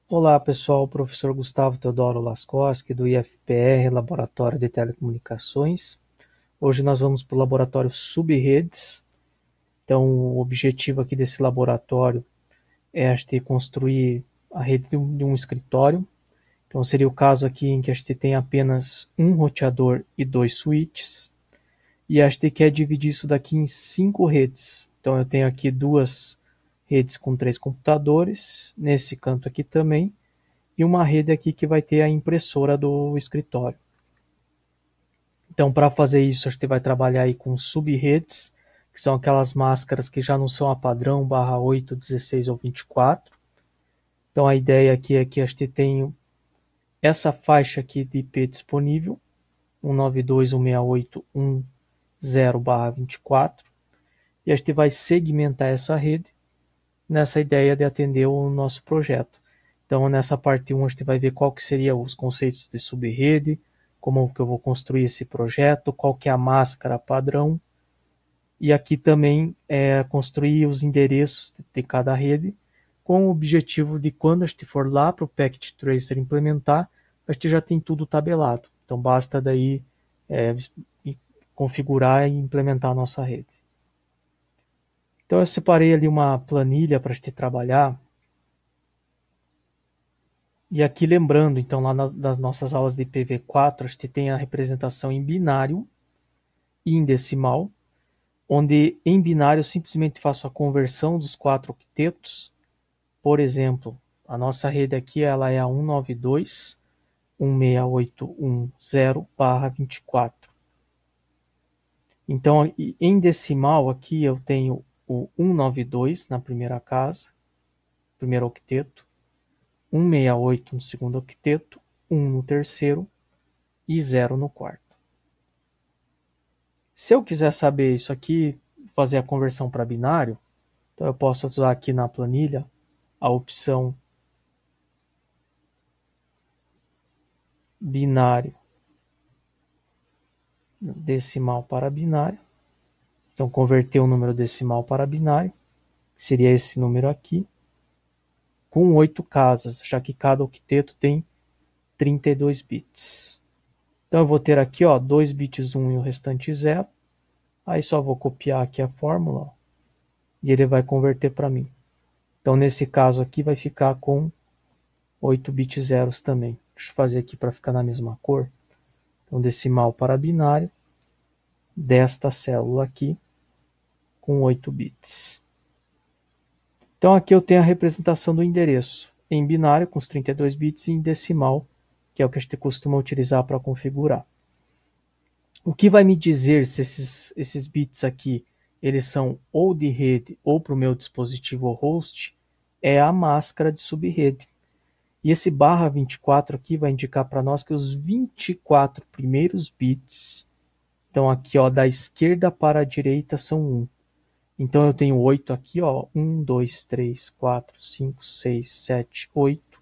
Olá pessoal, professor Gustavo Teodoro Laskowski do IFPR, Laboratório de Telecomunicações. Hoje nós vamos para o laboratório Subredes. Então o objetivo aqui desse laboratório é a gente construir a rede de um escritório. Então seria o caso aqui em que a gente tem apenas um roteador e dois switches. E a gente quer dividir isso daqui em 5 redes. Então eu tenho aqui duas redes com 3 computadores, nesse canto aqui também, e uma rede aqui que vai ter a impressora do escritório. Então, para fazer isso, a gente vai trabalhar aí com subredes, que são aquelas máscaras que já não são a padrão, barra 8, 16 ou 24. Então, a ideia aqui é que a gente tem essa faixa aqui de IP disponível, 192.168.1.0/24, e a gente vai segmentar essa rede nessa ideia de atender o nosso projeto. Então, nessa parte 1, a gente vai ver qual que seria os conceitos de subrede, como que eu vou construir esse projeto, qual que é a máscara padrão, e aqui também construir os endereços de cada rede, com o objetivo de quando a gente for lá para o Packet Tracer implementar, a gente já tem tudo tabelado. Então, basta daí configurar e implementar a nossa rede. Então, eu separei ali uma planilha para a gente trabalhar. E aqui lembrando, então, lá das nossas aulas de IPv4, a gente tem a representação em binário e em decimal, onde em binário eu simplesmente faço a conversão dos 4 octetos. Por exemplo, a nossa rede aqui ela é a 192.168.1.0/24. Então, em decimal aqui eu tenho o 192 na primeira casa, primeiro octeto, 168 no segundo octeto, 1 no terceiro e 0 no quarto. Se eu quiser saber isso aqui, fazer a conversão para binário, então eu posso usar aqui na planilha a opção binário decimal para binário. Então converter o número decimal para binário, que seria esse número aqui, com 8 casas, já que cada octeto tem 32 bits. Então eu vou ter aqui 2 bits 1 e o restante 0. Aí só vou copiar aqui a fórmula e ele vai converter para mim. Então nesse caso aqui vai ficar com 8 bits zeros também. Deixa eu fazer aqui para ficar na mesma cor. Então decimal para binário desta célula aqui com 8 bits. Então aqui eu tenho a representação do endereço em binário com os 32 bits e em decimal, que é o que a gente costuma utilizar para configurar. O que vai me dizer se esses bits aqui eles são ou de rede ou para o meu dispositivo host é a máscara de subrede. E esse barra 24 aqui vai indicar para nós que os 24 primeiros bits, então aqui da esquerda para a direita são 1. Então eu tenho 8 aqui, 1, 2, 3, 4, 5, 6, 7, 8,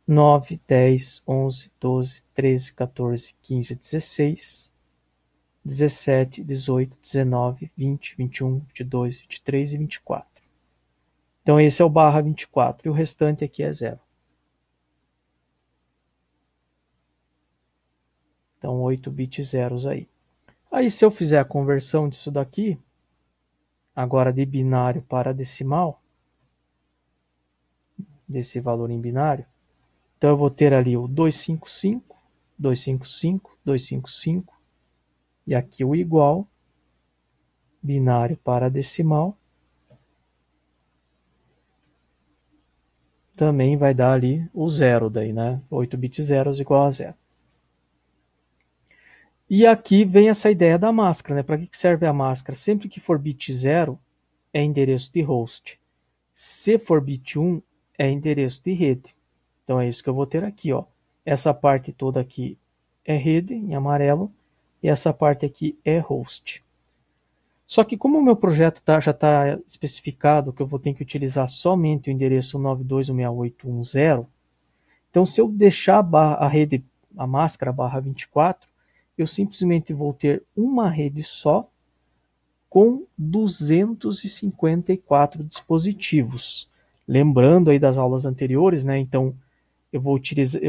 9, 10, 11, 12, 13, 14, 15, 16, 17, 18, 19, 20, 21, 22, 23 e 24. Então esse é o barra 24 e o restante aqui é 0. Então 8 bits zeros aí. Aí se eu fizer a conversão disso daqui, agora de binário para decimal, desse valor em binário, então eu vou ter ali o 255, 255, 255, e aqui o igual, binário para decimal, também vai dar ali o zero daí, né? 8 bits zeros igual a zero. E aqui vem essa ideia da máscara, né? Para que serve a máscara? Sempre que for bit 0, é endereço de host. Se for bit 1, é endereço de rede. Então é isso que eu vou ter aqui, Essa parte toda aqui é rede, em amarelo, e essa parte aqui é host. Só que como o meu projeto já está especificado que eu vou ter que utilizar somente o endereço 92.168.1.0, então se eu deixar a rede, a máscara barra 24, eu simplesmente vou ter uma rede só com 254 dispositivos. lembrando aí das aulas anteriores, né? Então, eu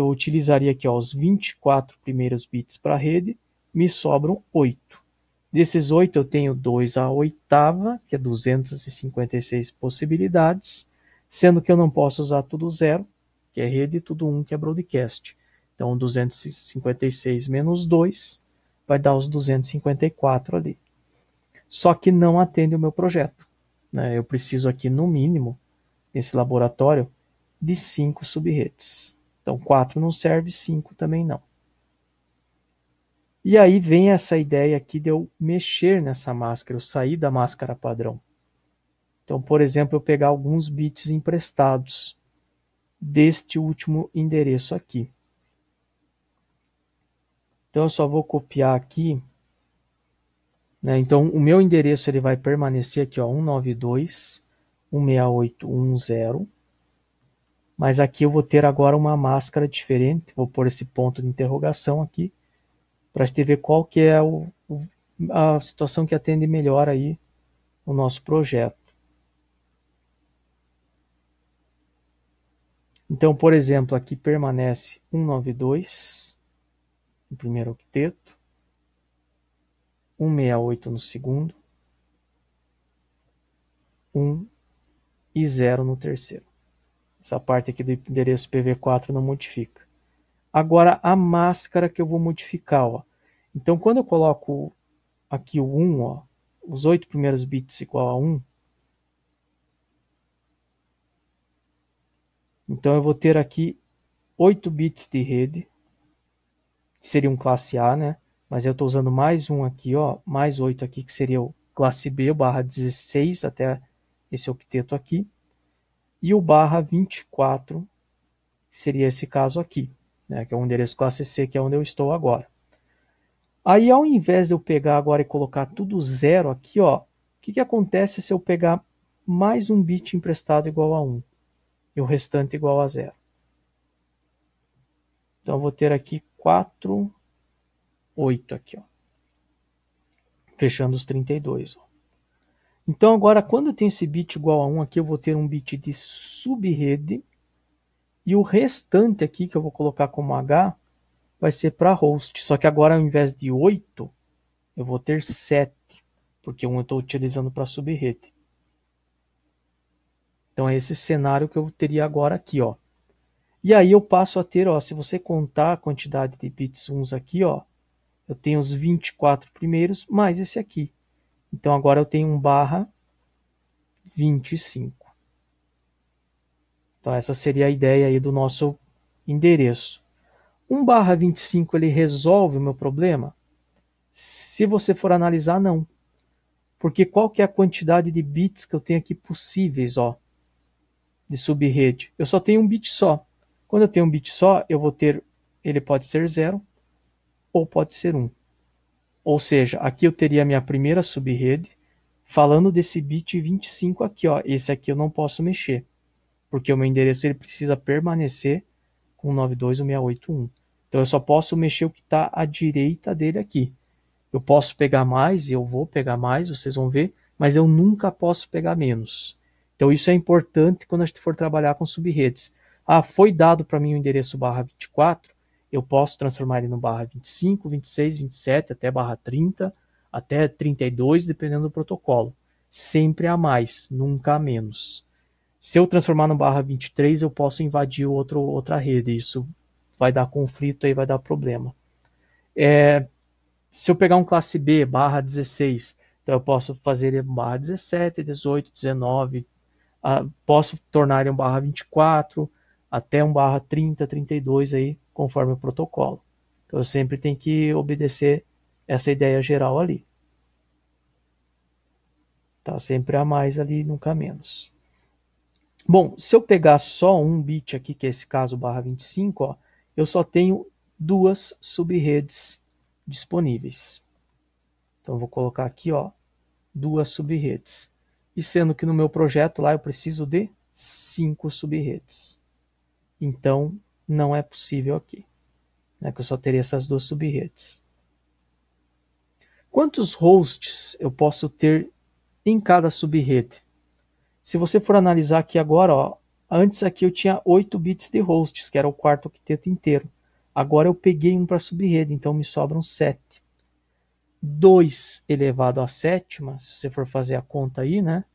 utilizaria aqui ó, os 24 primeiros bits para a rede, me sobram 8. Desses 8 eu tenho 2 à oitava, que é 256 possibilidades, sendo que eu não posso usar tudo 0, que é rede, e tudo 1, que é broadcast. Então 256 menos 2 vai dar os 254 ali. Só que não atende o meu projeto, né? Eu preciso aqui no mínimo, nesse laboratório, de 5 subredes. Então 4 não serve, 5 também não. E aí vem essa ideia aqui de eu mexer nessa máscara, eu sair da máscara padrão. Então, por exemplo, eu pegar alguns bits emprestados deste último endereço aqui. Então, eu só vou copiar aqui, né? Então, o meu endereço ele vai permanecer aqui, ó, 192.168.1.0. Mas aqui eu vou ter agora uma máscara diferente. Vou pôr esse ponto de interrogação aqui, para a gente ver qual que é a situação que atende melhor aí o nosso projeto. Então, por exemplo, aqui permanece 192 no primeiro octeto, 168 no segundo, 1 e 0 no terceiro. Essa parte aqui do endereço PV4 não modifica. Agora, a máscara que eu vou modificar, ó. Então, quando eu coloco aqui o 1, ó, os 8 primeiros bits igual a 1, então eu vou ter aqui 8 bits de rede, que seria um classe A, né? Mas eu estou usando mais um aqui, ó, mais 8 aqui, que seria o classe B, o barra 16 até esse octeto aqui. E o barra 24, que seria esse caso aqui, né? Que é o endereço classe C, que é onde eu estou agora. Aí, ao invés de eu pegar agora e colocar tudo 0 aqui, ó, o que acontece se eu pegar mais um bit emprestado igual a 1 e o restante igual a 0? Então, eu vou ter aqui 4, 8 aqui, ó, fechando os 32. Ó. Então, agora, quando eu tenho esse bit igual a 1 aqui, eu vou ter um bit de subrede e o restante aqui, que eu vou colocar como H, vai ser para host. Só que agora, ao invés de 8, eu vou ter 7, porque um eu estou utilizando para subrede. Então é esse cenário que eu teria agora aqui, ó. E aí eu passo a ter, ó, se você contar a quantidade de bits uns aqui, ó, eu tenho os 24 primeiros mais esse aqui. Então agora eu tenho um barra 25. Então essa seria a ideia aí do nosso endereço. 1 barra 25 ele resolve o meu problema? Se você for analisar, não. Porque qual que é a quantidade de bits que eu tenho aqui possíveis, ó, de subrede? Eu só tenho um bit só. Quando eu tenho um bit só, eu vou ter, ele pode ser 0 ou pode ser 1. Ou seja, aqui eu teria a minha primeira subrede falando desse bit 25 aqui, ó. Esse aqui eu não posso mexer, porque o meu endereço ele precisa permanecer com 92.168.1. Então eu só posso mexer o que está à direita dele aqui. Eu posso pegar mais, e eu vou pegar mais, vocês vão ver, mas eu nunca posso pegar menos. Então isso é importante quando a gente for trabalhar com subredes. Ah, foi dado para mim o endereço barra 24, eu posso transformar ele no barra 25, 26, 27, até barra 30, até 32, dependendo do protocolo. Sempre a mais, nunca a menos. Se eu transformar no barra 23, eu posso invadir outra rede. Isso vai dar conflito e vai dar problema. Se eu pegar um classe B, barra 16, então eu posso fazer ele barra 17, 18, 19, posso tornar ele um barra 24, até um barra 30, 32 aí, conforme o protocolo. Então eu sempre tenho que obedecer essa ideia geral ali. Tá sempre a mais ali, nunca menos. Bom, se eu pegar só um bit aqui, que é esse caso barra 25, ó, eu só tenho 2 subredes disponíveis. Então eu vou colocar aqui, ó, 2 subredes. E sendo que no meu projeto lá eu preciso de 5 subredes. Então não é possível aqui, né, que eu só teria essas 2 subredes. Quantos hosts eu posso ter em cada subrede? Se você for analisar aqui agora, ó, Antes aqui eu tinha 8 bits de hosts, que era o quarto octeto inteiro. Agora eu peguei um para subrede, então me sobram 7. 2 elevado à sétima, se você for fazer a conta aí, né?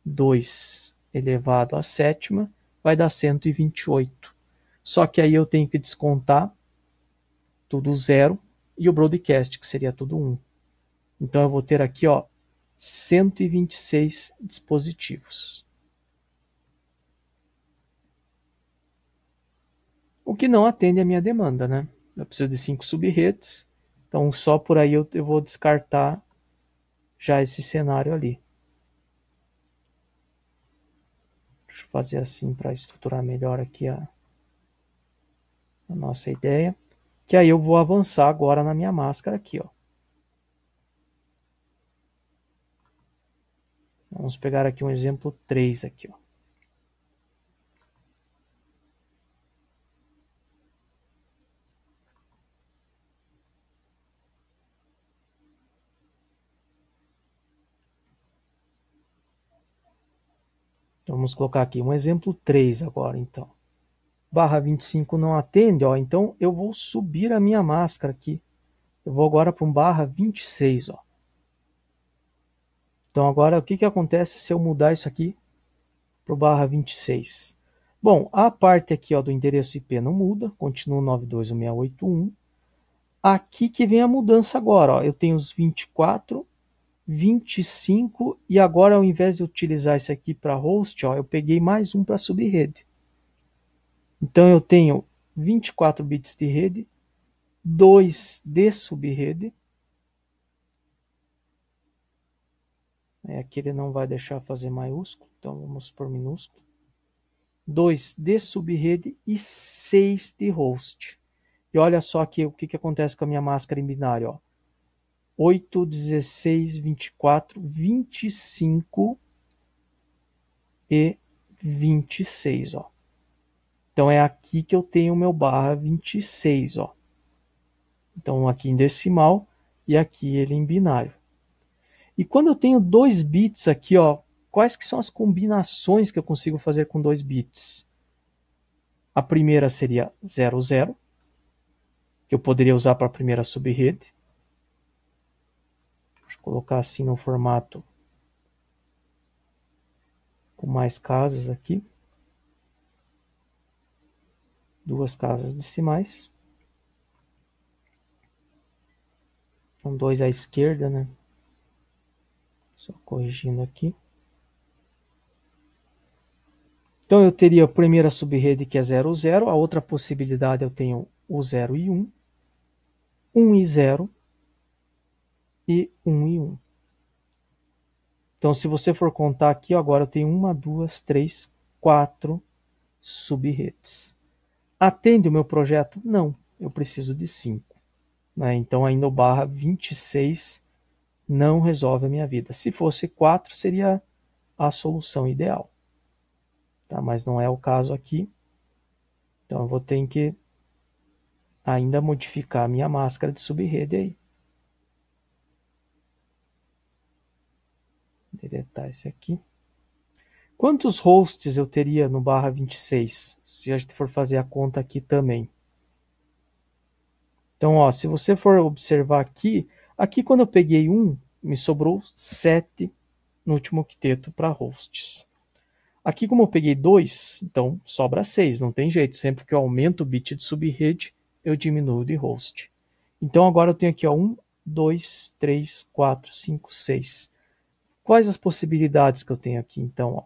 2 elevado à sétima vai dar 128. Só que aí eu tenho que descontar tudo 0 e o broadcast, que seria tudo 1. Então eu vou ter aqui, ó, 126 dispositivos. O que não atende à minha demanda, né? Eu preciso de 5 subredes, então só por aí eu vou descartar já esse cenário ali. Deixa eu fazer assim para estruturar melhor aqui a nossa ideia. Que aí eu vou avançar agora na minha máscara aqui, ó. Vamos pegar aqui um exemplo 3 aqui, ó. Então, vamos colocar aqui um exemplo 3 agora, então. Barra 25 não atende, ó, então eu vou subir a minha máscara aqui. Eu vou agora para um barra 26, ó. Então agora o que acontece se eu mudar isso aqui para o barra 26? Bom, a parte aqui, ó, do endereço IP não muda, continua 92.168.1. Aqui que vem a mudança agora, ó. Eu tenho os 24, 25 e agora ao invés de utilizar isso aqui para host, ó, eu peguei mais um para subrede. Então eu tenho 24 bits de rede, 2 de subrede. Aqui ele não vai deixar fazer maiúsculo, então vamos por minúsculo. 2 de subrede e 6 de host. E olha só aqui o que acontece com a minha máscara em binário, ó. 8, 16, 24, 25 e 26, ó. Então é aqui que eu tenho o meu barra 26, ó. Então aqui em decimal e aqui ele em binário. E quando eu tenho 2 bits aqui, ó, quais que são as combinações que eu consigo fazer com 2 bits? A primeira seria 00, que eu poderia usar para a primeira subrede. Deixa eu colocar assim no formato com mais casas aqui. 2 casas decimais. Então 2 à esquerda, né? Só corrigindo aqui. Então eu teria a primeira subrede que é 00, a outra possibilidade eu tenho o 0 e 1, 1 e 0 e 1 e 1. Então se você for contar aqui, agora eu tenho 1, 2, 3, 4 subredes. Atende o meu projeto? Não, eu preciso de 5. Né? Então ainda o barra 26 não resolve a minha vida. Se fosse 4, seria a solução ideal. Tá? Mas não é o caso aqui. Então eu vou ter que ainda modificar a minha máscara de subrede aí. Deletar esse aqui. Quantos hosts eu teria no barra 26? Se a gente for fazer a conta aqui também. Então, ó, se você for observar aqui, aqui quando eu peguei 1, me sobrou 7 no último octeto para hosts. Aqui como eu peguei 2, então sobra 6, não tem jeito. Sempre que eu aumento o bit de subrede, eu diminuo de host. Então agora eu tenho aqui, ó, 1, 2, 3, 4, 5, 6. Quais as possibilidades que eu tenho aqui? Então, ó,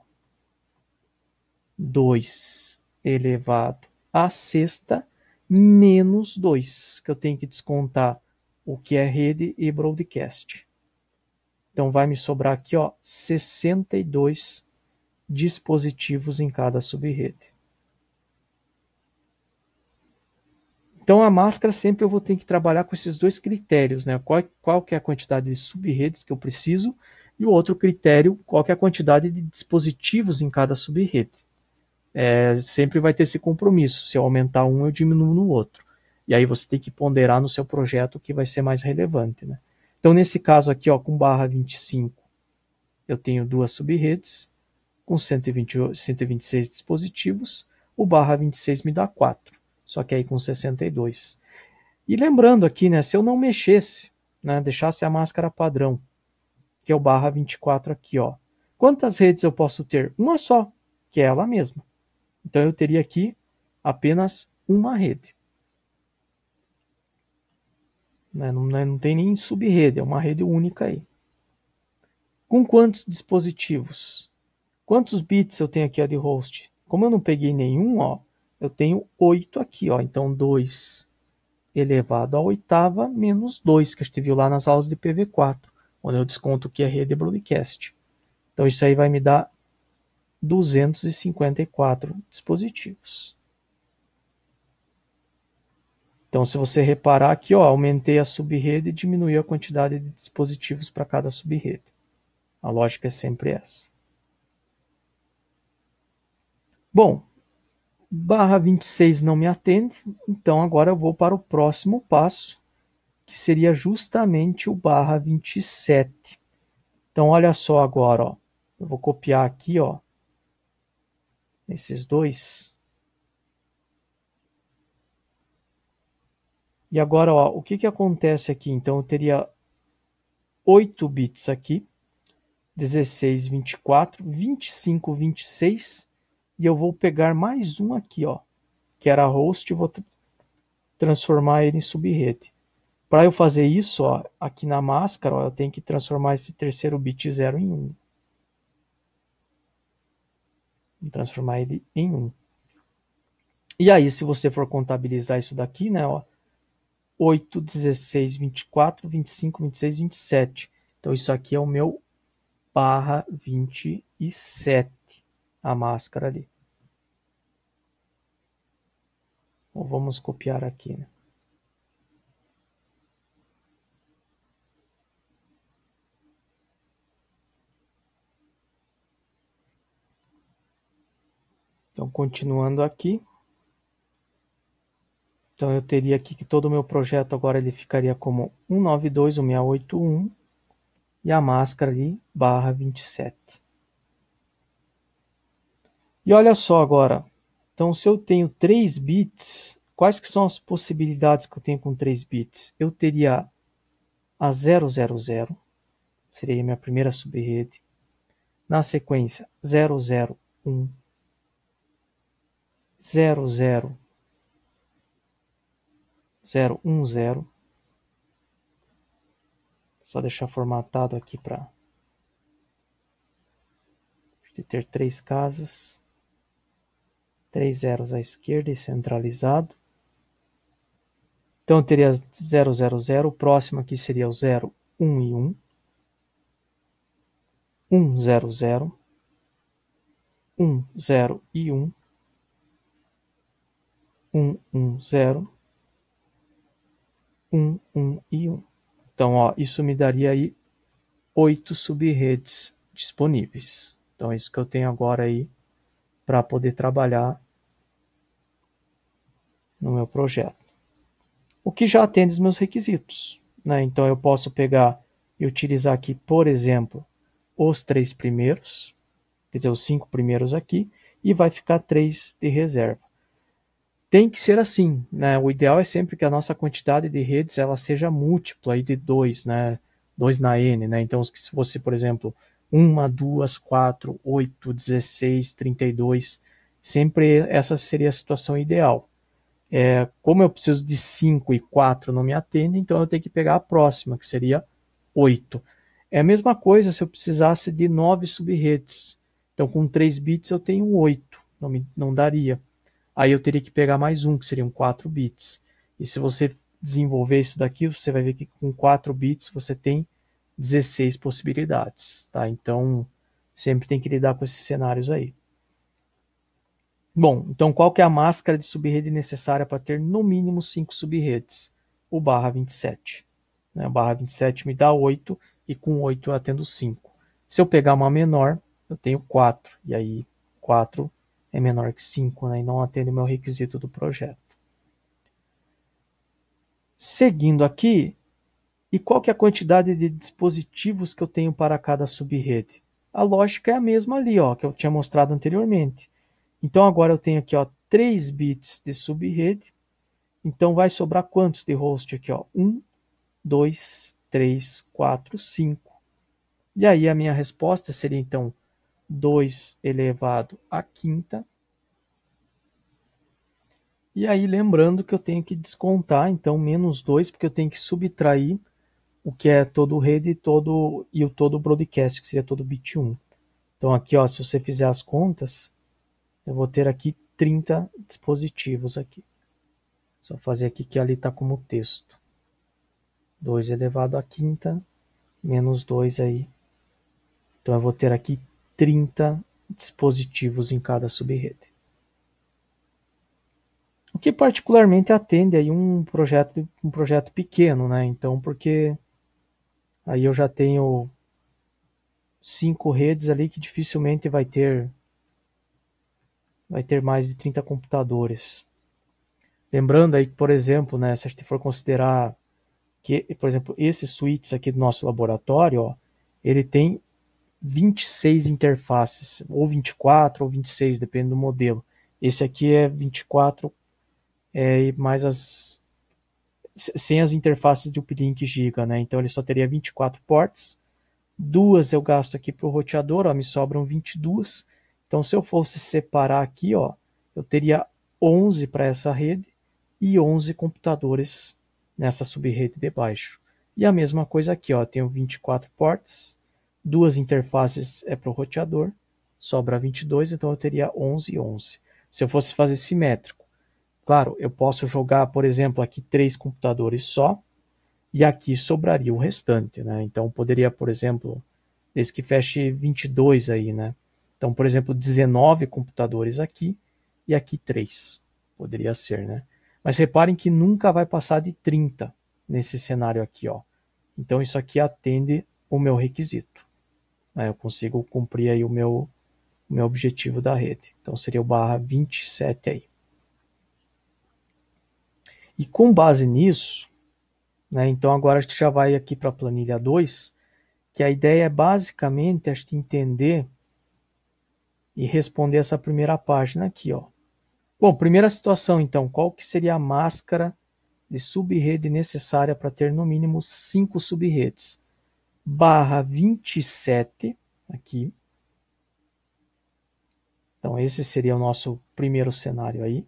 2 elevado à sexta menos 2, que eu tenho que descontar o que é rede e broadcast. Então vai me sobrar aqui, ó, 62 dispositivos em cada subrede. Então a máscara sempre eu vou ter que trabalhar com esses dois critérios, né? Qual que é a quantidade de subredes que eu preciso e o outro critério, qual que é a quantidade de dispositivos em cada subrede. Sempre vai ter esse compromisso. Se eu aumentar um, eu diminuo no outro. E aí você tem que ponderar no seu projeto o que vai ser mais relevante, né? Então nesse caso aqui, ó, com barra 25, eu tenho 2 subredes. Com 126 dispositivos, o barra 26 me dá 4, só que aí com 62. E lembrando aqui, né, se eu não mexesse, né, deixasse a máscara padrão, que é o barra 24 aqui, ó, quantas redes eu posso ter? Uma só, que é ela mesma. Então eu teria aqui apenas uma rede. Não tem nem subrede, é uma rede única aí. Com quantos dispositivos? Quantos bits eu tenho aqui de host? Como eu não peguei nenhum, ó, eu tenho 8 aqui, ó. Então 2 elevado à oitava menos 2, que a gente viu lá nas aulas de PV4, onde eu desconto que é rede broadcast. Então isso aí vai me dar 254 dispositivos. Então se você reparar aqui, ó, aumentei a subrede e diminuí a quantidade de dispositivos para cada subrede. A lógica é sempre essa. Bom, barra 26 não me atende, então agora eu vou para o próximo passo, que seria justamente o barra 27. Então olha só agora, ó, eu vou copiar aqui, ó, esses dois. E agora, ó, o que que acontece aqui? Então eu teria 8 bits aqui, 16, 24, 25, 26, e eu vou pegar mais um aqui, ó, que era host, e vou transformar ele em subrede. Para eu fazer isso, ó, aqui na máscara, ó, eu tenho que transformar esse terceiro bit 0 em 1. Vou transformar ele em 1. E aí, se você for contabilizar isso daqui, né, ó, 8, 16, 24, 25, 26, 27. Então isso aqui é o meu barra 27, a máscara ali. Então, vamos copiar aqui, né? Então, continuando aqui. Então, eu teria aqui que todo o meu projeto agora ele ficaria como 192.168.1 e a máscara ali, barra 27. E olha só agora. Então, se eu tenho 3 bits, quais que são as possibilidades que eu tenho com 3 bits? Eu teria a 000, seria a minha primeira subrede. Na sequência, 001, 00, 010. Só deixar formatado aqui para ter 3 casas. 3 zeros à esquerda e centralizado. Então eu teria 000, o próximo aqui seria o 0, 1 e 1. 100, 0 e 1. 110, 1 e 1. Então, ó, isso me daria aí 8 subredes disponíveis. Então é isso que eu tenho agora aí para poder trabalhar no meu projeto. O que já atende os meus requisitos, né? Então eu posso pegar e utilizar aqui, por exemplo, os 3 primeiros, quer dizer, os 5 primeiros aqui, e vai ficar 3 de reserva. Tem que ser assim, né? O ideal é sempre que a nossa quantidade de redes ela seja múltipla aí de 2, né? 2 na N, né? Então, se fosse, por exemplo, 1, 2, 4, 8, 16, 32, sempre essa seria a situação ideal. Como eu preciso de 5 e 4 não me atendem, então eu tenho que pegar a próxima, que seria 8. É a mesma coisa se eu precisasse de 9 subredes. Então, com 3 bits eu tenho 8, não daria. Aí eu teria que pegar mais um, que seriam 4 bits. E se você desenvolver isso daqui, você vai ver que com 4 bits você tem 16 possibilidades. Tá? Então, sempre tem que lidar com esses cenários aí. Bom, então qual que é a máscara de subrede necessária para ter no mínimo 5 subredes? O barra 27. Né? O barra 27 me dá 8 e com 8 eu atendo 5. Se eu pegar uma menor, eu tenho 4. E aí 4 é menor que 5, né? E não atende o meu requisito do projeto. Seguindo aqui, e qual que é a quantidade de dispositivos que eu tenho para cada subrede? a lógica é a mesma ali, ó, que eu tinha mostrado anteriormente. Então agora eu tenho aqui, ó, 3 bits de subrede. Então vai sobrar quantos de host aqui, ó? 1, 2, 3, 4, 5. E aí a minha resposta seria então 2 elevado à quinta. E aí lembrando que eu tenho que descontar, então menos 2, porque eu tenho que subtrair o que é todo o rede e o todo broadcast, que seria todo bit 1. Então aqui, ó, se você fizer as contas, eu vou ter aqui 30 dispositivos aqui. Só fazer aqui que ali está como texto. 2 elevado à quinta, menos 2 aí. Então eu vou ter aqui 30 dispositivos em cada subrede. O que particularmente atende aí um projeto pequeno, né? Então, porque aí eu já tenho 5 redes ali que dificilmente vai ter mais de 30 computadores. Lembrando aí que, por exemplo, né, se a gente for considerar que, por exemplo, esses switches aqui do nosso laboratório, ó, ele tem 26 interfaces, ou 24 ou 26, depende do modelo. Esse aqui é 24, mais sem as interfaces de uplink giga, né? Então ele só teria 24 ports. 2 eu gasto aqui para o roteador, ó, me sobram 22. Então se eu fosse separar aqui, ó, eu teria 11 para essa rede e 11 computadores nessa subrede de baixo. E a mesma coisa aqui, ó, tenho 24 portas, 2 interfaces para o roteador, sobra 22, então eu teria 11 e 11. Se eu fosse fazer simétrico, claro, eu posso jogar, por exemplo, aqui 3 computadores só, e aqui sobraria o restante, né? Então poderia, por exemplo, desde que feche 22 aí, né? Então, por exemplo, 19 computadores aqui e aqui 3. Poderia ser, né? Mas reparem que nunca vai passar de 30 nesse cenário aqui, ó. Então isso aqui atende o meu requisito, né? Eu consigo cumprir aí o meu objetivo da rede. Então seria o barra 27 aí. E com base nisso, né, então agora a gente já vai aqui para a planilha 2, que a ideia é basicamente a gente entender e responder essa primeira página aqui, ó. Bom, primeira situação então, qual que seria a máscara de subrede necessária para ter no mínimo 5 subredes? Barra 27 aqui. Então esse seria o nosso primeiro cenário aí.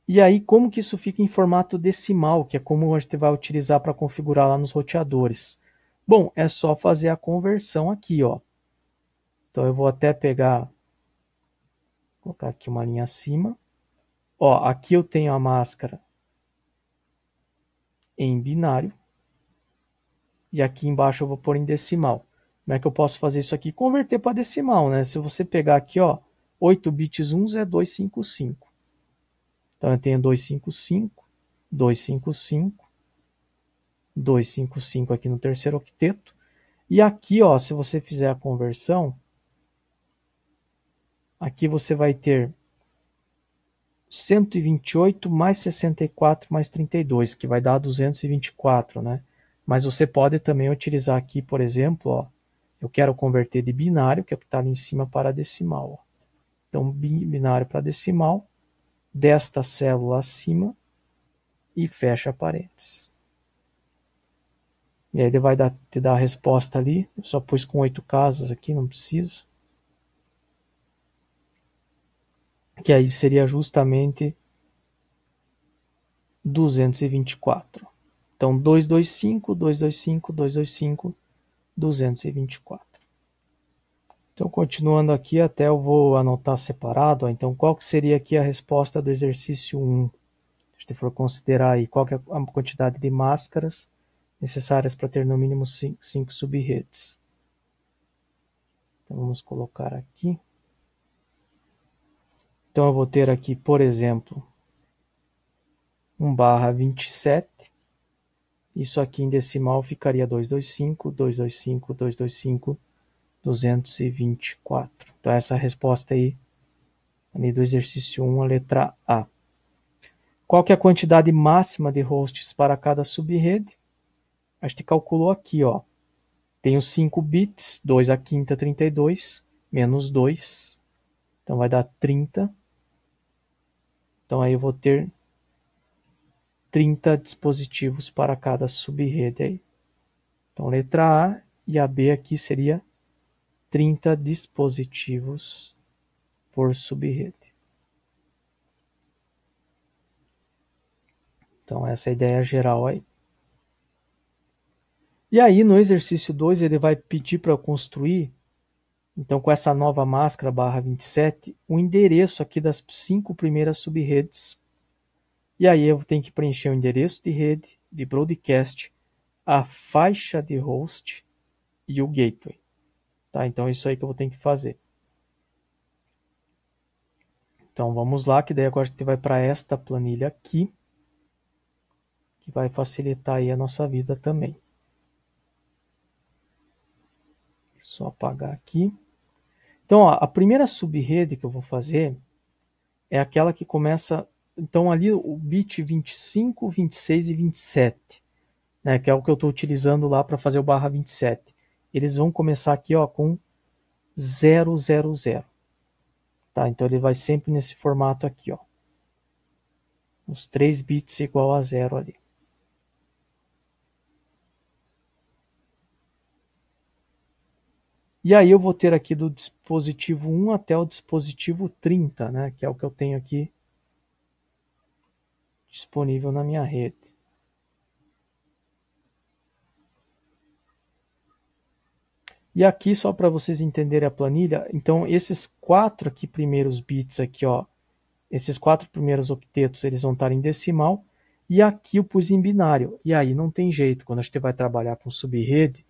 E aí como que isso fica em formato decimal, que é como a gente vai utilizar para configurar lá nos roteadores? Bom, é só fazer a conversão aqui, ó. Então eu vou até pegar, colocar aqui uma linha acima. Ó, aqui eu tenho a máscara em binário. E aqui embaixo eu vou pôr em decimal. Como é que eu posso fazer isso aqui? Converter para decimal, né? Se você pegar aqui, ó, 8 bits uns é 255. Então eu tenho 255, 255, 255 aqui no terceiro octeto. E aqui, ó, se você fizer a conversão, aqui você vai ter 128 mais 64 mais 32, que vai dar 224, né? Mas você pode também utilizar aqui, por exemplo, ó, eu quero converter de binário, que é o que está ali em cima, para decimal. Ó. Então, binário para decimal, desta célula acima, e fecha parênteses. E aí ele vai te dar a resposta ali, eu só pus com 8 casas aqui, não precisa. Que aí seria justamente 224. Então, 225, 225, 225, 224. Então, continuando aqui, até eu vou anotar separado. Ó, então, qual que seria aqui a resposta do exercício 1? Se você for considerar aí qual que é a quantidade de máscaras necessárias para ter no mínimo 5 subredes. Então, vamos colocar aqui. Então, eu vou ter aqui, por exemplo, 1/27. Isso aqui em decimal ficaria 225, 225, 225, 224. Então, essa resposta aí do exercício 1, a letra A. Qual que é a quantidade máxima de hosts para cada subrede? a gente calculou aqui, ó. Tenho 5 bits, 2 à quinta, 32, menos 2. Então vai dar 30. Então aí eu vou ter 30 dispositivos para cada subrede aí. Então letra A e a B aqui seria 30 dispositivos por subrede. Então essa é a ideia geral aí. E aí no exercício 2 ele vai pedir para eu construir, então com essa nova máscara barra 27, o endereço aqui das 5 primeiras subredes. E aí eu tenho que preencher o endereço de rede, de broadcast, a faixa de host e o gateway. Tá? Então é isso aí que eu vou ter que fazer. Então vamos lá, que daí agora a gente vai para esta planilha aqui, que vai facilitar aí a nossa vida também. Só apagar aqui. Então, ó, a primeira subrede que eu vou fazer é aquela que começa, então ali o bit 25, 26 e 27, né, que é o que eu estou utilizando lá para fazer o barra 27. Eles vão começar aqui, ó, com 000. Tá? Então ele vai sempre nesse formato aqui, ó. Os 3 bits igual a 0 ali. E aí eu vou ter aqui do dispositivo 1 até o dispositivo 30, né, que é o que eu tenho aqui disponível na minha rede. E aqui, só para vocês entenderem a planilha, então esses 4 aqui primeiros bits aqui, ó, esses 4 primeiros octetos, eles vão estar em decimal, e aqui eu pus em binário. E aí não tem jeito, quando a gente vai trabalhar com subrede,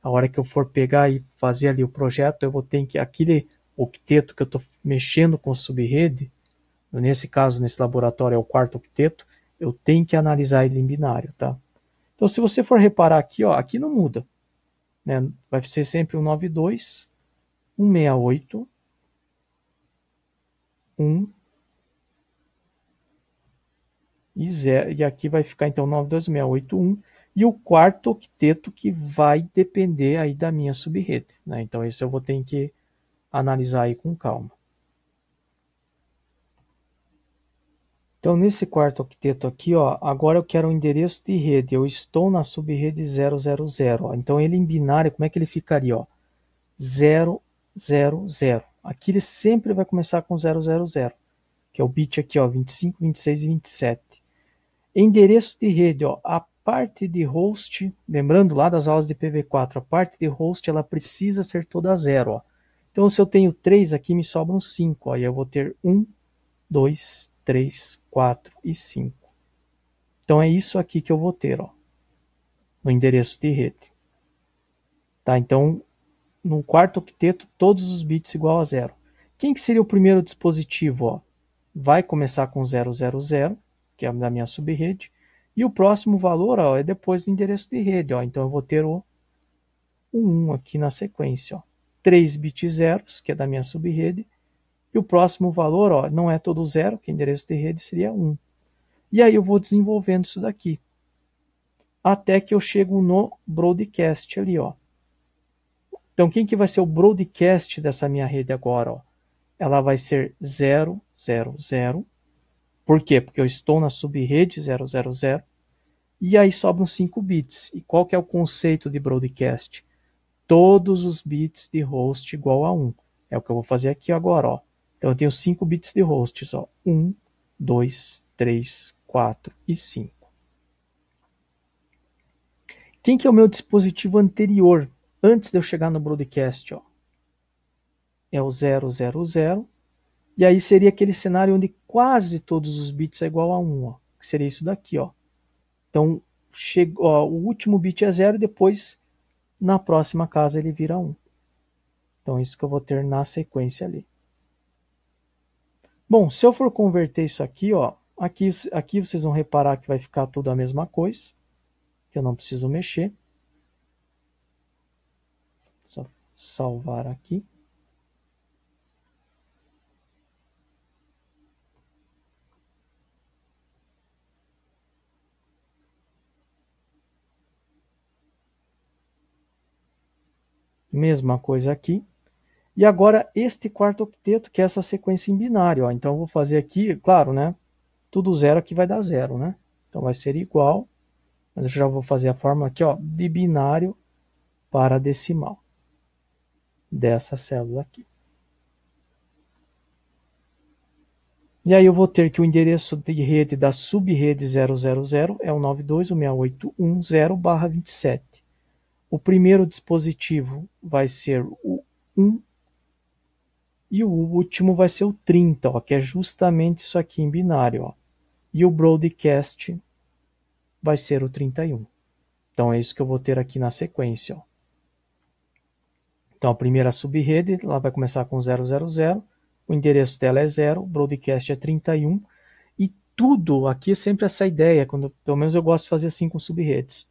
a hora que eu for pegar e fazer ali o projeto, eu vou ter que, aquele octeto que eu estou mexendo com subrede, nesse caso, nesse laboratório é o quarto octeto, eu tenho que analisar ele em binário, tá? Então se você for reparar aqui, ó, aqui não muda, né? Vai ser sempre 192, 168, 1 e 0. E aqui vai ficar então 92681 e o quarto octeto que vai depender aí da minha subrede, né? Então esse eu vou ter que analisar aí com calma. Então nesse quarto octeto aqui, ó, agora eu quero o endereço de rede. Eu estou na subrede 000. Ó. Então ele em binário, como é que ele ficaria, ó? 000. Aqui ele sempre vai começar com 000, que é o bit aqui, ó, 25, 26 e 27. Endereço de rede, ó, a parte de host, lembrando lá das aulas de IPv4, a parte de host ela precisa ser toda zero. Ó. Então se eu tenho 3 aqui, me sobram 5. Aí eu vou ter 1, 2, 3, 4 e 5. Então é isso aqui que eu vou ter, ó, no endereço de rede. Tá? Então no quarto octeto, todos os bits igual a zero. Quem que seria o primeiro dispositivo? Ó? Vai começar com 000, que é da minha subrede, e o próximo valor, ó, é depois do endereço de rede. Ó. Então eu vou ter o 1 aqui na sequência. Ó. 3 bits zeros, que é da minha subrede, e o próximo valor, ó, não é todo zero, que é endereço de rede seria 1. E aí eu vou desenvolvendo isso daqui, até que eu chego no broadcast ali, ó. Então quem que vai ser o broadcast dessa minha rede agora, ó? Ela vai ser 000. Por quê? Porque eu estou na subrede 000 e aí sobram 5 bits. E qual que é o conceito de broadcast? Todos os bits de host igual a 1. É o que eu vou fazer aqui agora, ó. Então eu tenho 5 bits de hosts, ó. 1, 2, 3, 4 e 5. Quem que é o meu dispositivo anterior, antes de eu chegar no broadcast, ó? É o 000. E aí seria aquele cenário onde quase todos os bits é igual a 1, ó, que seria isso daqui, ó. Então, chegou, ó, o último bit é 0 e depois, na próxima casa, ele vira 1. Então, isso que eu vou ter na sequência ali. Bom, se eu for converter isso aqui, ó, aqui vocês vão reparar que vai ficar tudo a mesma coisa, que eu não preciso mexer. Só salvar aqui. Mesma coisa aqui. E agora este quarto octeto, que é essa sequência em binário. Ó. Então eu vou fazer aqui, claro, né? Tudo zero aqui vai dar zero, né? Então vai ser igual, mas eu já vou fazer a fórmula aqui, ó, de binário para decimal dessa célula aqui. E aí eu vou ter que o endereço de rede da subrede 000 é o 92.168.10/27. O primeiro dispositivo vai ser o 1 e o último vai ser o 30, ó, que é justamente isso aqui em binário. Ó. E o broadcast vai ser o 31. Então é isso que eu vou ter aqui na sequência. Ó. Então a primeira subrede, ela vai começar com 000, o endereço dela é 0, o broadcast é 31, e tudo aqui é sempre essa ideia, pelo menos eu gosto de fazer assim com subredes.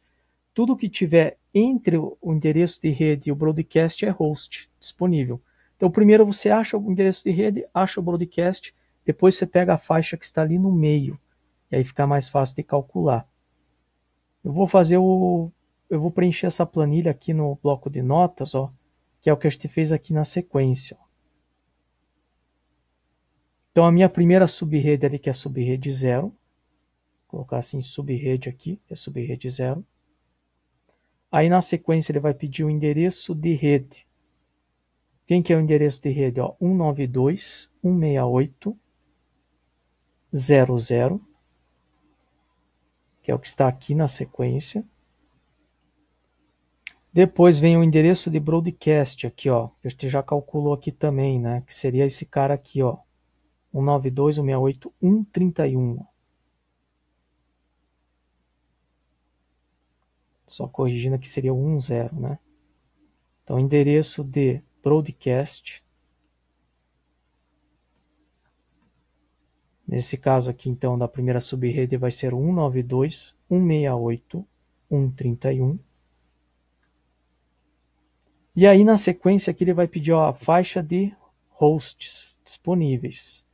Tudo que tiver entre o endereço de rede e o broadcast é host disponível. Então primeiro você acha o endereço de rede, acha o broadcast, depois você pega a faixa que está ali no meio, e aí fica mais fácil de calcular. Eu vou preencher essa planilha aqui no bloco de notas, ó, que é o que a gente fez aqui na sequência. Então a minha primeira subrede ali, que é a subrede 0, vou colocar assim subrede aqui, que é subrede 0. Aí na sequência ele vai pedir o endereço de rede. Quem que é o endereço de rede? 192.168.00, que é o que está aqui na sequência. Depois vem o endereço de broadcast aqui, ó. A gente já calculou aqui também, né? Que seria esse cara aqui, ó. 192.168.131. Só corrigindo aqui seria o 10, né? Então, endereço de broadcast. Nesse caso aqui, então, da primeira subrede vai ser 192.168.131. E aí, na sequência, aqui ele vai pedir ó, a faixa de hosts disponíveis.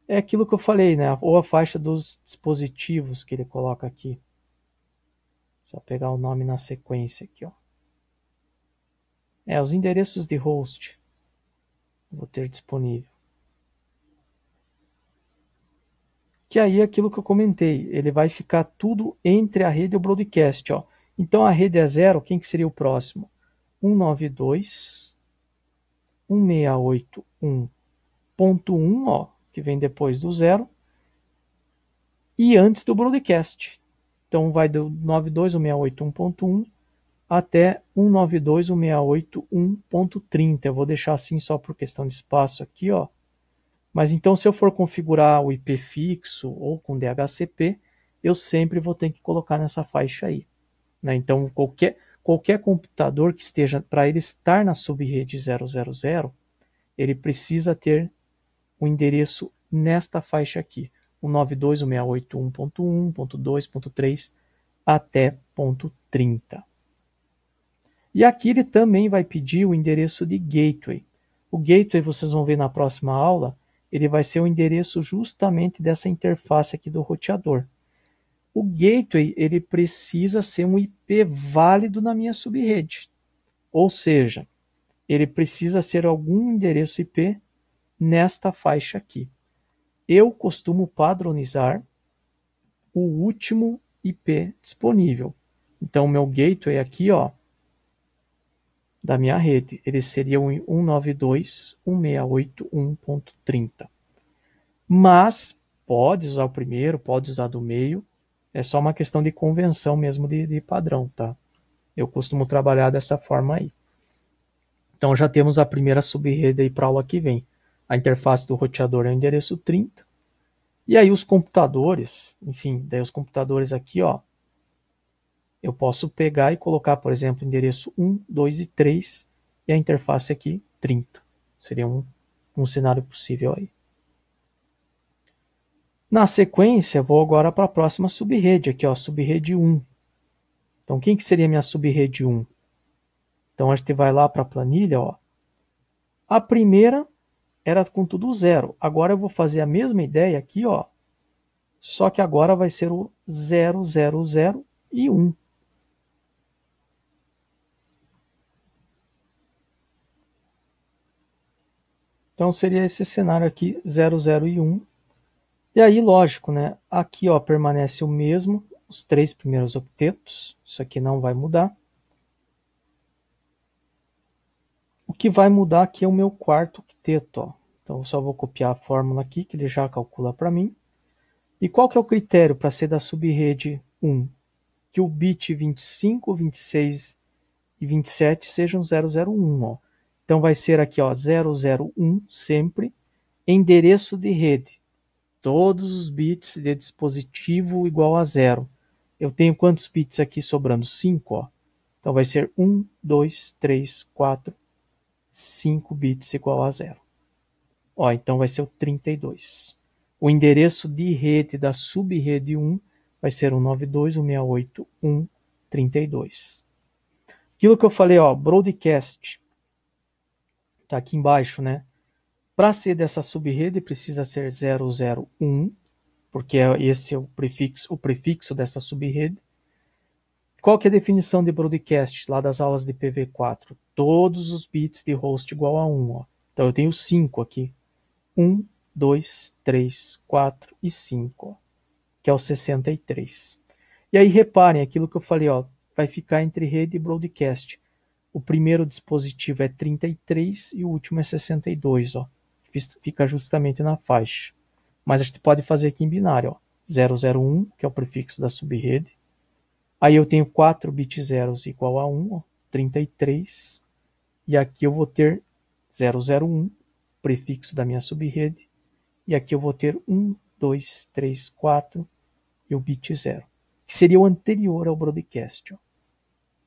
É aquilo que eu falei, né? Ou a faixa dos dispositivos que ele coloca aqui. Só pegar o nome na sequência aqui, ó. Os endereços de host. Vou ter disponível. Que aí é aquilo que eu comentei. Ele vai ficar tudo entre a rede e o broadcast, ó. Então a rede é 0, quem que seria o próximo? 192.168.1.1, ó, que vem depois do 0, e antes do broadcast. Então vai do 92.168.1.1 até 192.168.1.30. Eu vou deixar assim só por questão de espaço aqui, ó. Mas então se eu for configurar o IP fixo ou com DHCP, eu sempre vou ter que colocar nessa faixa aí. Né? Então qualquer computador que esteja, para ele estar na subrede 000, ele precisa ter o endereço nesta faixa aqui, o 92.168.1.1.2.3 até ponto .30. E aqui ele também vai pedir o endereço de gateway. O gateway, vocês vão ver na próxima aula, ele vai ser o endereço justamente dessa interface aqui do roteador. O gateway ele precisa ser um IP válido na minha subrede. Ou seja, ele precisa ser algum endereço IP nesta faixa aqui. Eu costumo padronizar o último IP disponível. Então, o meu gateway aqui, ó, da minha rede, ele seria o 192.168.1.30. Mas pode usar o primeiro, pode usar do meio, é só uma questão de convenção mesmo de padrão, tá? Eu costumo trabalhar dessa forma aí. Então já temos a primeira subrede aí para a aula que vem. A interface do roteador é o endereço 30. E aí os computadores, enfim, daí os computadores aqui, ó, eu posso pegar e colocar, por exemplo, endereço 1, 2 e 3 e a interface aqui 30. Seria um cenário possível aí. Na sequência, vou agora para a próxima subrede aqui, ó, subrede 1. Então, quem que seria minha subrede 1? Então, a gente vai lá para a planilha, ó. A primeira era com tudo 0. Agora eu vou fazer a mesma ideia aqui, ó. Só que agora vai ser o 0, 0, 0 e 1. Então seria esse cenário aqui, 0, 0 e 1. E aí, lógico, né? Aqui ó, permanece o mesmo, os 3 primeiros octetos. Isso aqui não vai mudar. O que vai mudar aqui é o meu quarto octeto. Ó. Então eu só vou copiar a fórmula aqui, que ele já calcula para mim. E qual que é o critério para ser da subrede 1? Que o bit 25, 26 e 27 sejam 001. Ó. Então vai ser aqui ó, 001 sempre, endereço de rede. Todos os bits de dispositivo igual a 0. Eu tenho quantos bits aqui sobrando? 5. Ó. Então vai ser 1, 2, 3, 4, 5 bits igual a 0. Ó, então vai ser o 32. O endereço de rede da subrede 1 vai ser 192.168.1.32. Aquilo que eu falei, ó, broadcast, tá aqui embaixo, né? Para ser dessa subrede precisa ser 001, porque esse é o prefixo dessa subrede. Qual que é a definição de broadcast lá das aulas de PV4? Todos os bits de host igual a 1. Ó. Então eu tenho 5 aqui. 1, 2, 3, 4 e 5, ó, que é o 63. E aí reparem, aquilo que eu falei, ó, vai ficar entre rede e broadcast. O primeiro dispositivo é 33 e o último é 62, ó. Fica justamente na faixa. Mas a gente pode fazer aqui em binário, ó. 001, que é o prefixo da subrede. Aí eu tenho 4 bit zeros igual a 1, ó, 33. E aqui eu vou ter 001, prefixo da minha subrede. E aqui eu vou ter 1, 2, 3, 4 e o bit 0, que seria o anterior ao broadcast. Ó.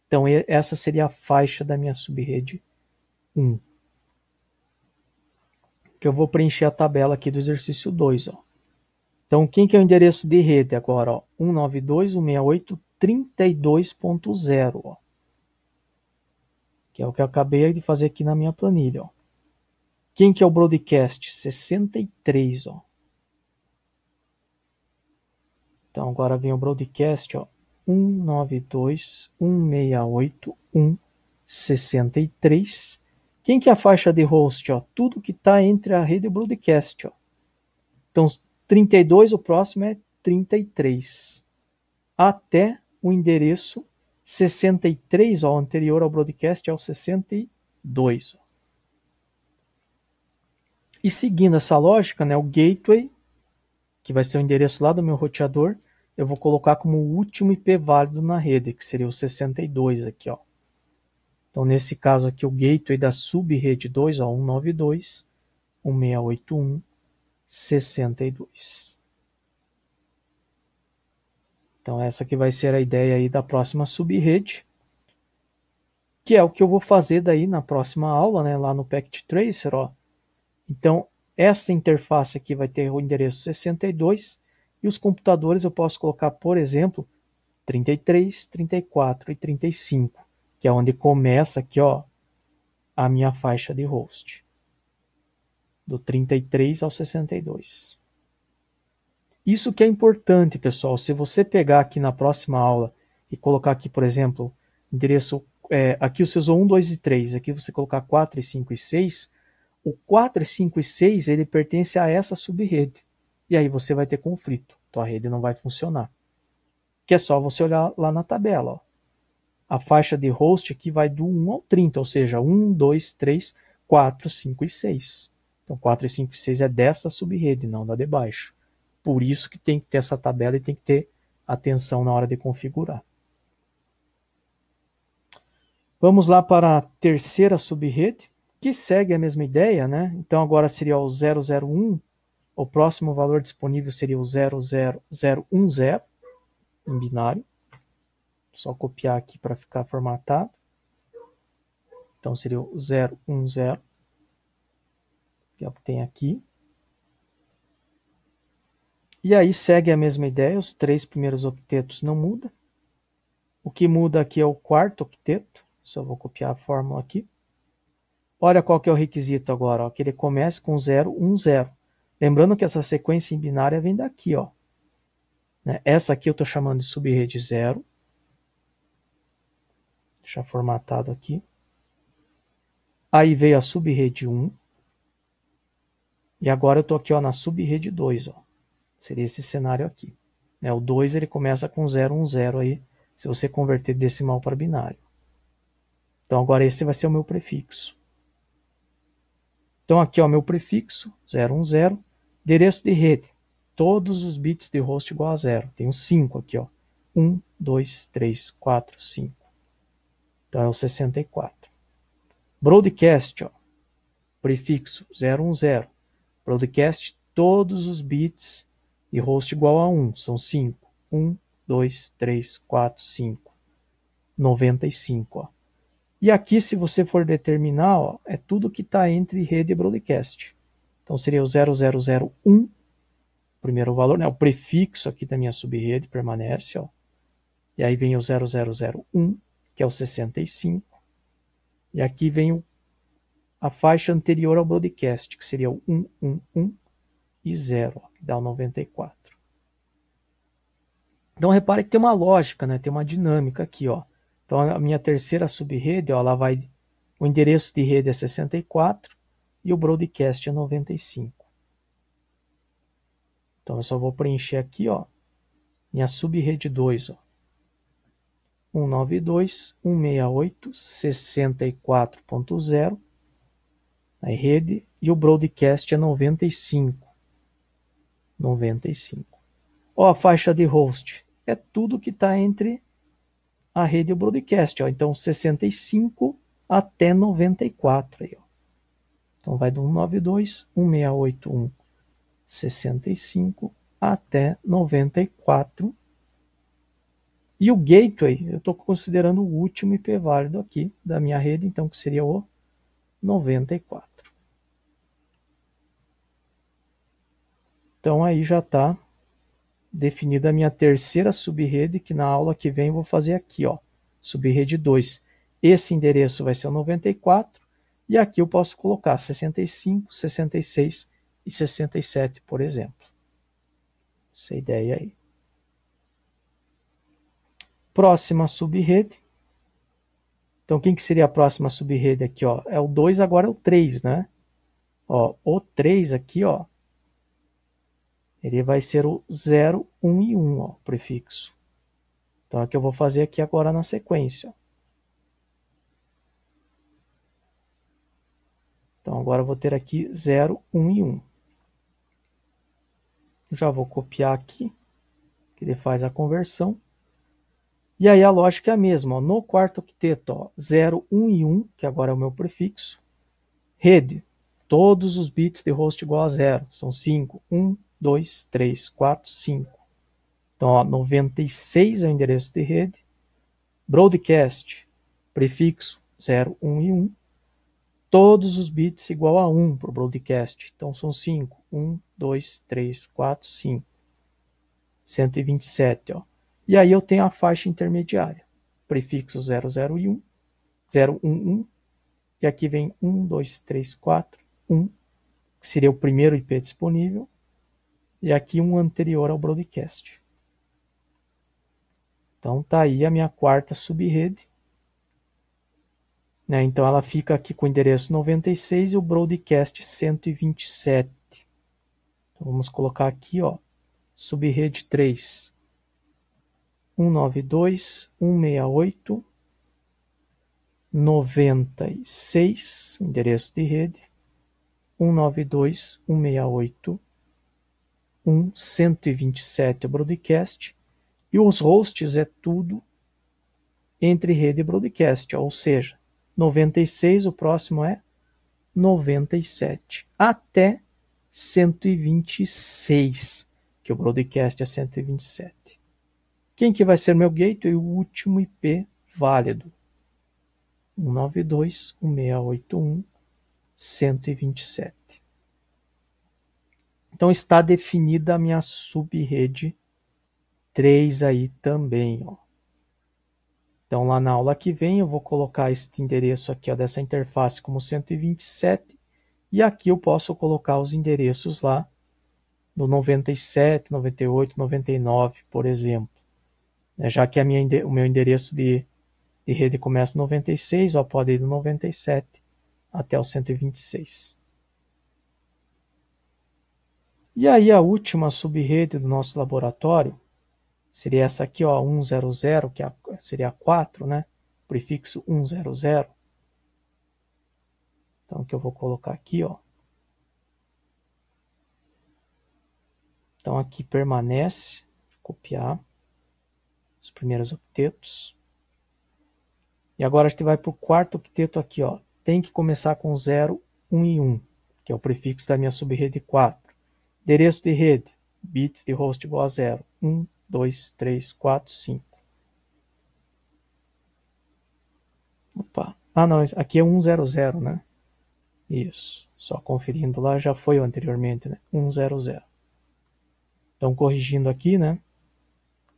Então essa seria a faixa da minha subrede 1. Que eu vou preencher a tabela aqui do exercício 2. Ó. Então quem que é o endereço de rede agora? Ó? 192.168.32.0, ó. Que é o que eu acabei de fazer aqui na minha planilha. Ó. Quem que é o broadcast? 63. Ó. Então agora vem o broadcast, ó, 192.168.1.63. Quem que é a faixa de host? Ó? Tudo que está entre a rede e o broadcast. Ó. Então 32, o próximo é 33. Até o endereço 63, ó, anterior ao broadcast, é o 62. Ó. E seguindo essa lógica, né, o gateway, que vai ser o endereço lá do meu roteador, eu vou colocar como o último IP válido na rede, que seria o 62 aqui, ó. Então, nesse caso aqui, o gateway da subrede 2, ó, 192.168.1.62. Então, essa aqui vai ser a ideia aí da próxima subrede, que é o que eu vou fazer daí na próxima aula, né, lá no Packet Tracer, ó. Então, essa interface aqui vai ter o endereço 62 e os computadores eu posso colocar, por exemplo, 33, 34 e 35, que é onde começa aqui, ó, a minha faixa de host, do 33 ao 62. Isso que é importante, pessoal, se você pegar aqui na próxima aula e colocar aqui, por exemplo, endereço, aqui você usou 1, 2 e 3, aqui você colocar 4, 5 e 6, o 4, 5 e 6 ele pertence a essa subrede, e aí você vai ter conflito, tua rede não vai funcionar. Que é só você olhar lá na tabela, ó. A faixa de host aqui vai do 1 ao 30, ou seja, 1, 2, 3, 4, 5 e 6. Então 4, 5 e 6 é dessa subrede, não da de baixo. Por isso que tem que ter essa tabela e tem que ter atenção na hora de configurar. Vamos lá para a terceira subrede, que segue a mesma ideia, né? Então agora seria o 001, o próximo valor disponível seria o 00010 em binário. Só copiar aqui para ficar formatado. Então seria o 010, que é o que tem aqui. E aí segue a mesma ideia, os 3 primeiros octetos não mudam. O que muda aqui é o quarto octeto, só vou copiar a fórmula aqui. Olha qual que é o requisito agora, ó, que ele comece com 010. Lembrando que essa sequência em binária vem daqui, ó. Né? Essa aqui eu estou chamando de subrede 0. Deixa formatado aqui. Aí veio a subrede 1. E agora eu estou aqui, ó, na subrede 2, ó. Seria esse cenário aqui. Né? O 2 ele começa com 010 aí, se você converter decimal para binário. Então agora esse vai ser o meu prefixo. Então aqui, ó, meu prefixo, 010, endereço de rede, todos os bits de host igual a 0. Tenho 5 aqui, ó. 1, 2, 3, 4, 5. Então é o 64. Broadcast, ó, prefixo 010. Broadcast, todos os bits de host igual a 1. São 5. 1, 2, 3, 4, 5. 95, ó. E aqui, se você for determinar, ó, é tudo que está entre rede e broadcast. Então seria o 0001, primeiro valor, né? O prefixo aqui da minha subrede permanece, ó. E aí vem o 0001, que é o 65. E aqui vem a faixa anterior ao broadcast, que seria o 111 e 0, ó, que dá o 94. Então repare que tem uma lógica, né? Tem uma dinâmica aqui, ó. Então a minha terceira subrede, ó, ela vai, o endereço de rede é 64 e o broadcast é 95. Então eu só vou preencher aqui, ó, minha subrede 2, ó. 192.168.64.0 a rede e o broadcast é 95. 95. Ó, a faixa de host é tudo que está entre a rede e o broadcast, ó. Então 65 até 94 aí, ó. Então vai do 192.168.165 até 94. E o gateway, eu estou considerando o último IP válido aqui da minha rede, então que seria o 94. Então aí já está definida a minha terceira subrede, que na aula que vem eu vou fazer aqui, ó, subrede 2. Esse endereço vai ser o 94, e aqui eu posso colocar 65, 66 e 67, por exemplo. Essa ideia aí. Próxima subrede. Então, quem que seria a próxima subrede aqui, ó? É o 2, agora é o 3, né? Ó, o 3 aqui, ó, ele vai ser o 0, 1 e 1, ó, prefixo. Então, é o que eu vou fazer aqui agora na sequência. Então, agora eu vou ter aqui 0, 1 e 1. Já vou copiar aqui, que ele faz a conversão. E aí a lógica é a mesma, ó. No quarto octeto, ó, 0, 1 e 1, que agora é o meu prefixo. Rede, todos os bits de host igual a 0. São 5. 1, 2, 3, 4, 5. Então, ó, 96 é o endereço de rede. Broadcast, prefixo 0, 1 e 1. Todos os bits igual a 1 para o broadcast. Então, são 5. 1, 2, 3, 4, 5. 127, ó. E aí eu tenho a faixa intermediária. Prefixo 00 e 1. 011. E aqui vem 1, 2, 3, 4, 1. Que seria o primeiro IP disponível. E aqui um anterior ao broadcast. Então tá aí a minha quarta subrede. Né? Então ela fica aqui com o endereço 96 e o broadcast 127. Então vamos colocar aqui, ó, subrede 3. 192.168.96, endereço de rede. 192.168.127 o broadcast. E os hosts é tudo entre rede e broadcast, ou seja, 96, o próximo é 97, até 126, que o broadcast é 127. Quem que vai ser meu gateway? O último IP válido. 192.168.127. Então está definida a minha subrede 3 aí também, ó. Então lá na aula que vem eu vou colocar este endereço aqui, ó, dessa interface como 127, e aqui eu posso colocar os endereços lá do 97, 98, 99, por exemplo. Já que o meu endereço de rede começa no 96, ó, pode ir do 97 até o 126. E aí a última subrede do nosso laboratório seria essa aqui, ó, 100, que seria a 4, né? Prefixo 100. Então, que eu vou colocar aqui, ó. Então, aqui permanece, copiar os primeiros octetos. E agora a gente vai para o quarto octeto aqui, ó. Tem que começar com 0, 1 e 1, que é o prefixo da minha subrede 4. Endereço de rede, bits de host igual a 0. 1, 2, 3, 4, 5. Opa. Ah, não, aqui é 100, né? Isso. Só conferindo lá, já foi anteriormente, né? 100. Então, corrigindo aqui, né?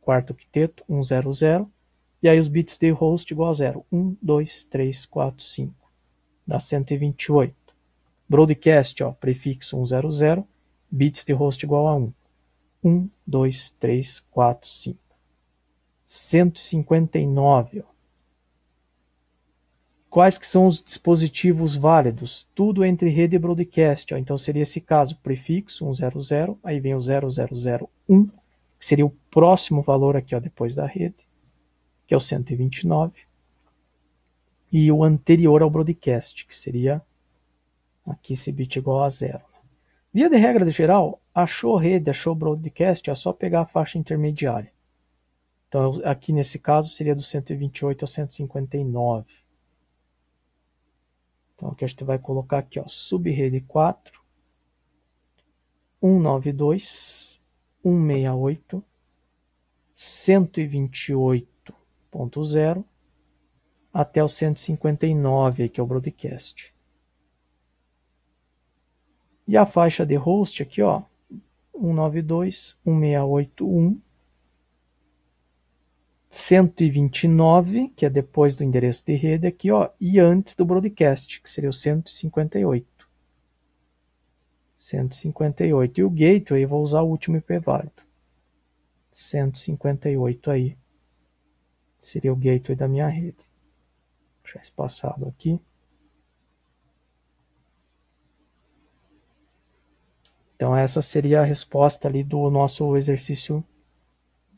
Quarto octeto, 100. E aí os bits de host igual a 0. 1, 2, 3, 4, 5. Dá 128. Broadcast, ó, prefixo 100. Bits de host igual a 1. 1, 2, 3, 4, 5. 159, ó. Quais que são os dispositivos válidos? Tudo entre rede e broadcast. Ó. Então seria esse caso, prefixo 100, aí vem o 0001, que seria o próximo valor aqui, ó, depois da rede, que é o 129. E o anterior ao broadcast, que seria aqui esse bit igual a 0. Via de regra geral, achou rede, achou broadcast, é só pegar a faixa intermediária. Então aqui nesse caso seria do 128 ao 159. Então aqui a gente vai colocar aqui, ó, subrede 4, 192, 168, 128.0 até o 159, que é o broadcast. E a faixa de host aqui, ó, 192, 168.1, 129, que é depois do endereço de rede aqui, ó, e antes do broadcast, que seria o 158. 158. E o gateway, vou usar o último IP válido. 158 aí. Seria o gateway da minha rede. Vou deixar espaçado aqui. Então essa seria a resposta ali do nosso exercício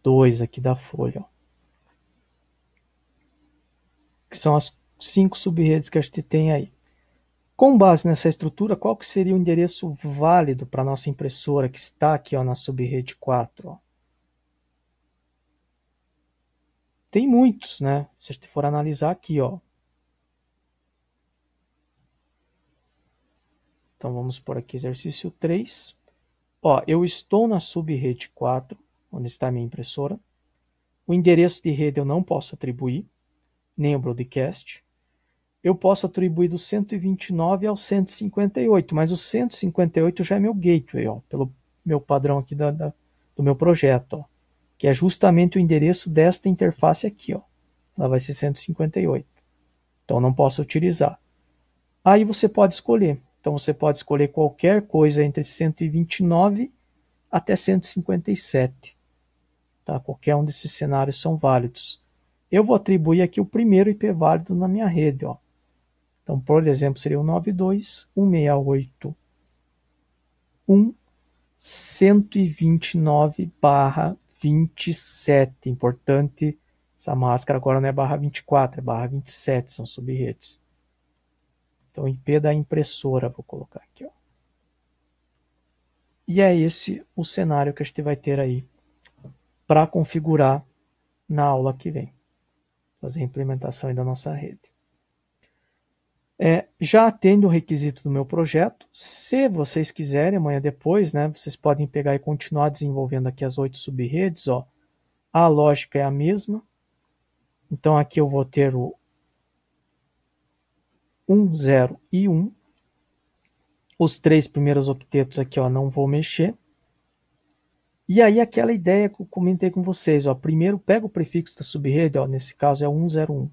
2 aqui da folha. Ó. Que são as 5 subredes que a gente tem aí. Com base nessa estrutura, qual que seria o endereço válido para a nossa impressora que está aqui, ó, na subrede 4? Ó? Tem muitos, né? Se a gente for analisar aqui, ó. Então vamos por aqui exercício 3. Ó, eu estou na subrede 4, onde está a minha impressora. O endereço de rede eu não posso atribuir, nem o broadcast. Eu posso atribuir do 129 ao 158, mas o 158 já é meu gateway, ó, pelo meu padrão aqui do meu projeto, ó, que é justamente o endereço desta interface aqui. Ó. Ela vai ser 158. Então não posso utilizar. Aí você pode escolher. Então você pode escolher qualquer coisa entre 129 até 157. Tá? Qualquer um desses cenários são válidos. Eu vou atribuir aqui o primeiro IP válido na minha rede. Ó. Então, por exemplo, seria o 92.168.129/27. Importante, essa máscara agora não é /24, é /27, são subredes. Então, IP da impressora, vou colocar aqui. Ó. E é esse o cenário que a gente vai ter aí para configurar na aula que vem. Fazer a implementação aí da nossa rede. Já atende o requisito do meu projeto. Se vocês quiserem, amanhã depois, né, vocês podem pegar e continuar desenvolvendo aqui as 8 subredes. Ó. A lógica é a mesma. Então aqui eu vou ter o 1, 0 e 1. Os 3 primeiros octetos aqui, ó, não vou mexer. E aí aquela ideia que eu comentei com vocês. Ó, primeiro pega o prefixo da subrede, ó, nesse caso é 101.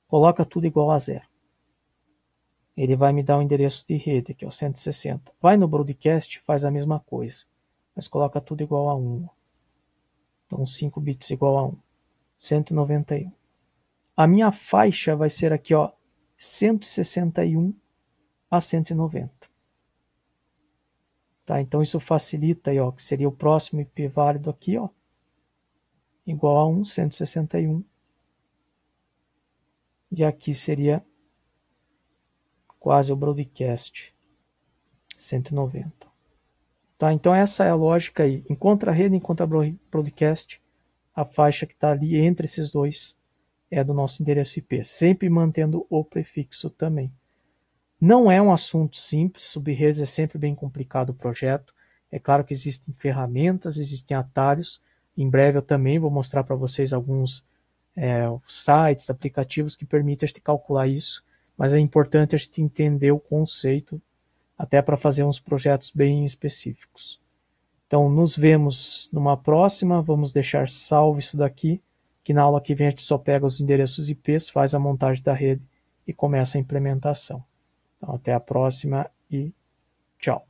Coloca tudo igual a 0. Ele vai me dar o endereço de rede aqui, ó, 160. Vai no broadcast, faz a mesma coisa, mas coloca tudo igual a 1. Então 5 bits igual a 1. 191. A minha faixa vai ser aqui, ó, 161 a 190. Tá? Então isso facilita aí, ó, que seria o próximo IP válido aqui, ó, igual a 161. E aqui seria quase o broadcast 190. Tá? Então essa é a lógica aí. Encontra a rede, encontra broadcast, a faixa que está ali entre esses dois é do nosso endereço IP, sempre mantendo o prefixo também. Não é um assunto simples, subredes é sempre bem complicado o projeto. É claro que existem ferramentas, existem atalhos. Em breve eu também vou mostrar para vocês alguns sites, aplicativos que permitem a gente calcular isso, mas é importante a gente entender o conceito até para fazer uns projetos bem específicos. Então, nos vemos numa próxima. Vamos deixar salvo isso daqui, que na aula que vem a gente só pega os endereços IPs, faz a montagem da rede e começa a implementação. Então, até a próxima e tchau.